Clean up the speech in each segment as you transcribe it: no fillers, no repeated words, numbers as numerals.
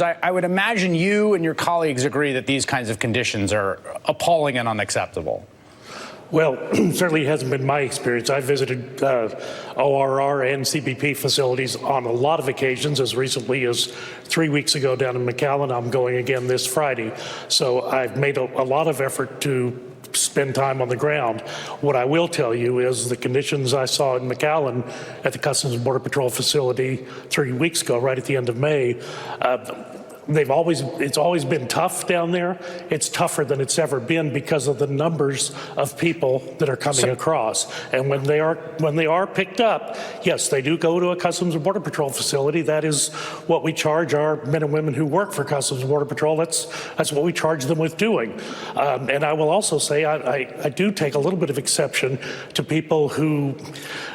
I would imagine you and your colleagues agree that these kinds of conditions are appalling and unacceptable. Well, certainly hasn't been my experience. I visited ORR and CBP facilities on a lot of occasions, as recently as 3 weeks ago down in McAllen. I'm going again this Friday. So I've made a lot of effort to spend time on the ground. What I will tell you is the conditions I saw in McAllen at the Customs and Border Patrol facility 3 weeks ago, right at the end of May, it's always been tough down there. It's tougher than it's ever been because of the numbers of people that are coming across. And when they are picked up, yes, they do go to a Customs and Border Patrol facility. That is what we charge our men and women who work for Customs and Border Patrol. That's what we charge them with doing. And I will also say I do take a little bit of exception to people who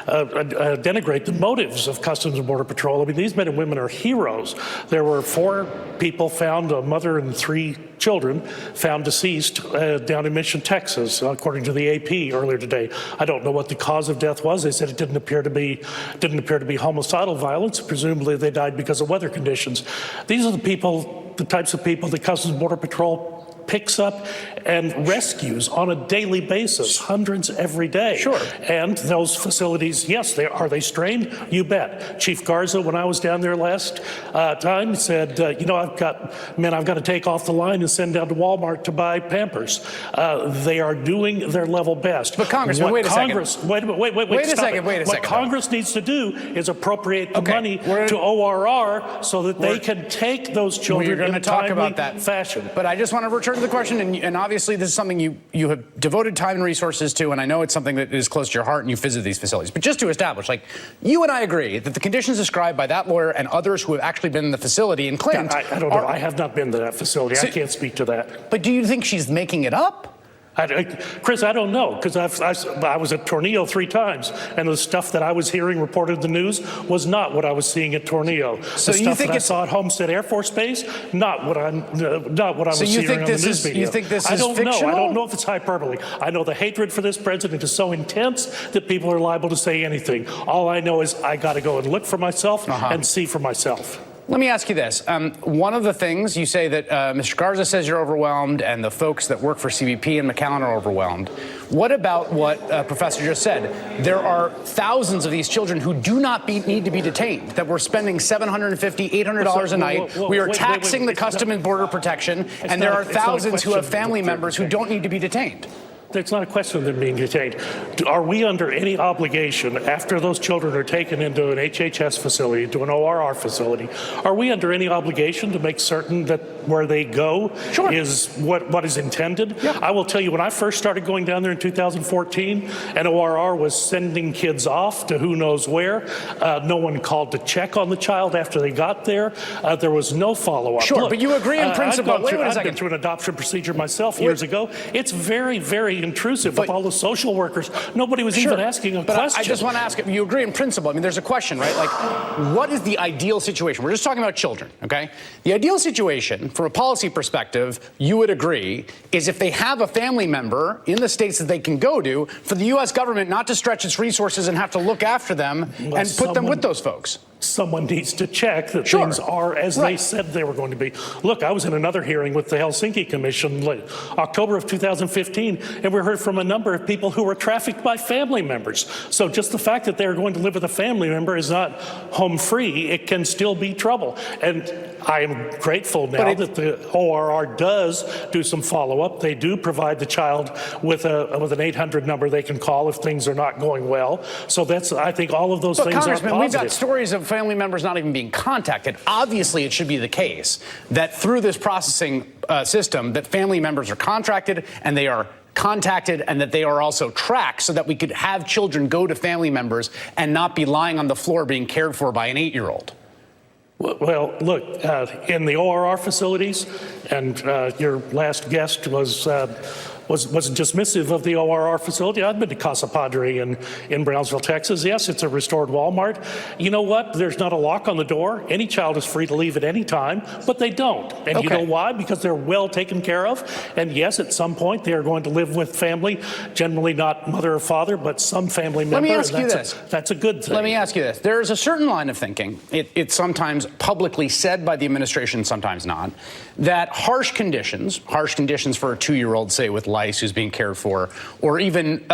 denigrate the motives of Customs and Border Patrol. I mean, these men and women are heroes. There were 4 people found, a mother and 3 children, found deceased down in Mission, Texas, according to the AP earlier today. I don't know what the cause of death was. They said it didn't appear to be homicidal violence. Presumably they died because of weather conditions. These are the types of people that Customs and Border Patrol picks up and rescues on a daily basis, hundreds every day. Sure. And those facilities, yes, are they strained? You bet. Chief Garza, when I was down there last time, said, I've got to take off the line and send down to Walmart to buy Pampers. They are doing their level best. But Congressman, wait a second. Wait a second. What Congress needs to do is appropriate the money to ORR so that they can take those children in a timely fashion. But I just want to return to the question, and obviously this is something you have devoted time and resources to, and I know it's something that is close to your heart and you visit these facilities. But just to establish, you and I agree that the conditions described by that lawyer and others who have actually been in the facility in Clint. I don't know. I have not been to that facility. I can't speak to that. But do you think she's making it up? Chris, I don't know, because I was at Tornillo 3 times, and the stuff that I was hearing reported in the news was not what I was seeing at Tornillo. So the stuff that I saw at Homestead Air Force Base, not what I was seeing on the news media. You think this is fictional? I don't know if it's hyperbole. I know the hatred for this president is so intense that people are liable to say anything. All I know is I got to go and look for myself and see for myself. Let me ask you this. One of the things you say that Mr. Garza says you're overwhelmed and the folks that work for CBP and McAllen are overwhelmed. What about what Professor just said? There are thousands of these children who do not need to be detained, that we're spending $750, $800 a night. We are taxing the Customs and Border Protection, and there are thousands who have family members who don't need to be detained. It's not a question of them being detained. Are we under any obligation, after those children are taken into an HHS facility, to an ORR facility, are we under any obligation to make certain that where they go is what is intended? Yeah. I will tell you, when I first started going down there in 2014, and ORR was sending kids off to who knows where, no one called to check on the child after they got there. There was no follow-up. Sure, but you agree in principle. I've been through an adoption procedure myself years ago. It's very, very intrusive with all the social workers. Nobody was even asking a question. I just want to ask if you agree in principle. I mean, there's a question, right? What is the ideal situation? We're just talking about children, okay? The ideal situation, from a policy perspective, you would agree, is if they have a family member in the states that they can go to, for the U.S. government not to stretch its resources and have to look after them and put them with those folks. Someone needs to check that things are as they said they were going to be. Look, I was in another hearing with the Helsinki Commission October of 2015, and we heard from a number of people who were trafficked by family members. So just the fact that they're going to live with a family member is not home free. It can still be trouble. And I am grateful now that the ORR does do some follow-up. They do provide the child with an 800 number they can call if things are not going well. So I think all of those things are positive. We've got stories of family members not even being contacted. Obviously, it should be the case that through this processing system, that family members are contracted and they are contacted and that they are also tracked so that we could have children go to family members and not be lying on the floor being cared for by an 8-year-old. Well, look, in the ORR facilities, and your last guest was was dismissive of the ORR facility. I've been to Casa Padre in Brownsville, Texas. Yes, it's a restored Walmart. You know what? There's not a lock on the door. Any child is free to leave at any time, but they don't. And you know why? Because they're well taken care of. And yes, at some point they are going to live with family, generally not mother or father, but some family member. Let me ask you this. That's a good thing. Let me ask you this. There is a certain line of thinking, it's sometimes publicly said by the administration, sometimes not, that harsh conditions for a 2-year-old, say, with lice who's being cared for, or even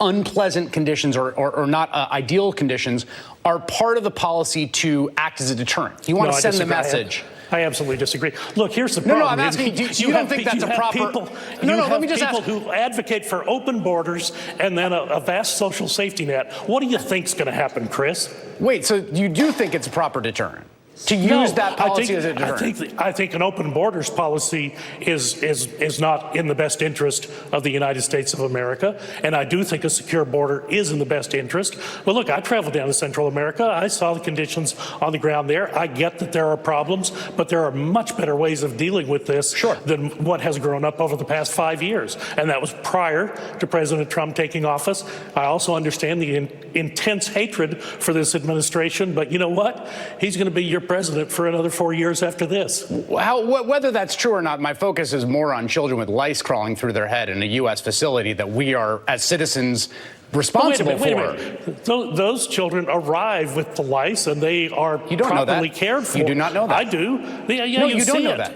unpleasant conditions or not ideal conditions, are part of the policy to act as a deterrent. You want to send the message. I absolutely disagree. Look, here's the problem. No, I'm asking, you don't think that's a proper... Let me just ask. People who advocate for open borders and then a vast social safety net. What do you think's going to happen, Chris? Wait, so you do think it's a proper deterrent? To use that policy as a deterrent? I think an open borders policy is not in the best interest of the United States of America, and I do think a secure border is in the best interest. But look, I traveled down to Central America. I saw the conditions on the ground there. I get that there are problems, but there are much better ways of dealing with this than what has grown up over the past 5 years, and that was prior to President Trump taking office. I also understand the intense hatred for this administration, but you know what? He's going to be your president for another 4 years after this. Whether that's true or not, my focus is more on children with lice crawling through their head in a U.S. facility that we are, as citizens, responsible wait a minute. Those children arrive with the lice, and they are properly cared for. You do not know that. I do. No, you don't know that.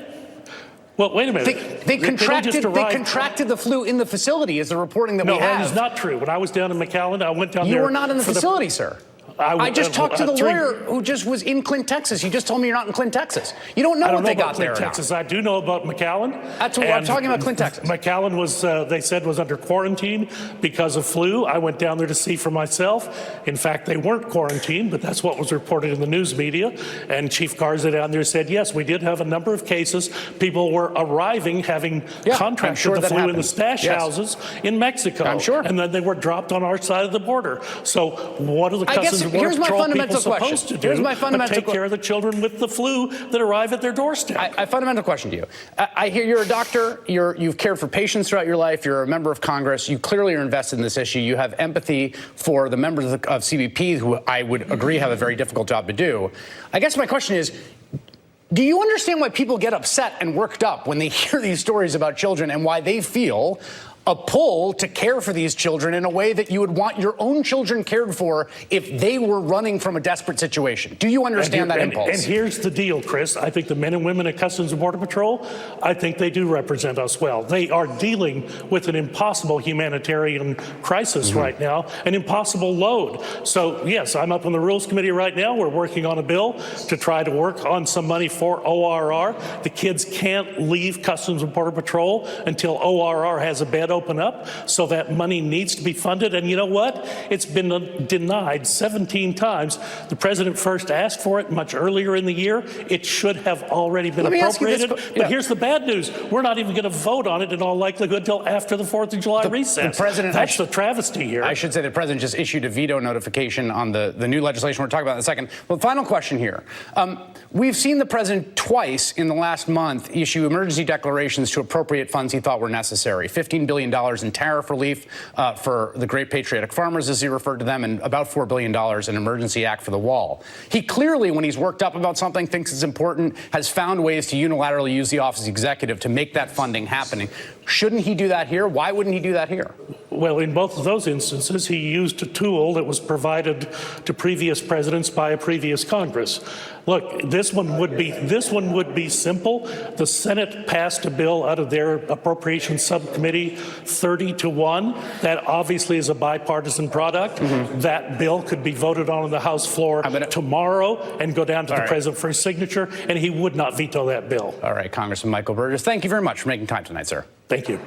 Well, wait a minute. They contracted the flu in the facility, is the reporting that we have. No, that is not true. When I was down in McAllen, I went down there. You were not in the facility, sir. I just talked to the lawyer who just was in Clint, Texas. You just told me you're not in Clint, Texas. You don't know what they got there. Texas. I do know about McAllen. That's what I'm talking about, Clint, Texas. McAllen was, they said, was under quarantine because of flu. I went down there to see for myself. In fact, they weren't quarantined, but that's what was reported in the news media. And Chief Garza down there said, yes, we did have a number of cases. People were arriving, having contracted the flu in the stash houses in Mexico. I'm sure. And then they were dropped on our side of the border. So what are the Customs and Border Patrol people supposed to do? Here's my fundamental take care of the children with the flu that arrive at their doorstep. A fundamental question to you. I hear you're a doctor. You've cared for patients throughout your life. You're a member of Congress. You clearly are invested in this issue. You have empathy for the members of CBP who I would agree have a very difficult job to do. I guess my question is, do you understand why people get upset and worked up when they hear these stories about children and why they feel a pull to care for these children in a way that you would want your own children cared for if they were running from a desperate situation? Do you understand that impulse? And here's the deal, Chris. I think the men and women at Customs and Border Patrol, I think they do represent us well. They are dealing with an impossible humanitarian crisis right now, an impossible load. So, yes, I'm up on the Rules Committee right now. We're working on a bill to try to work on some money for ORR. The kids can't leave Customs and Border Patrol until ORR has a bed open up, so that money needs to be funded. And you know what? It's been denied 17 times. The president first asked for it much earlier in the year. It should have already been appropriated. But here's the bad news. We're not even going to vote on it in all likelihood until after the 4th of July recess. That's the travesty here. I should say the president just issued a veto notification on the new legislation we're talking about in a second. Well, final question here. We've seen the president twice in the last month issue emergency declarations to appropriate funds he thought were necessary. $15 billion in tariff relief for the great patriotic farmers, as he referred to them, and about $4 billion in emergency act for the wall. He clearly, when he's worked up about something, thinks it's important, has found ways to unilaterally use the office executive to make that funding happening. Shouldn't he do that here? Why wouldn't he do that here? Well, in both of those instances, he used a tool that was provided to previous presidents by a previous Congress. Look, this one would be simple. The Senate passed a bill out of their Appropriations Subcommittee 30-1. That obviously is a bipartisan product. That bill could be voted on the House floor tomorrow and go down to the president for his signature, and he would not veto that bill. All right, Congressman Michael Burgess, thank you very much for making time tonight, sir. Thank you.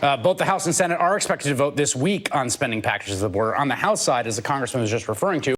Both the House and Senate are expected to vote this week on spending packages at the border. On the House side, as the congressman was just referring to,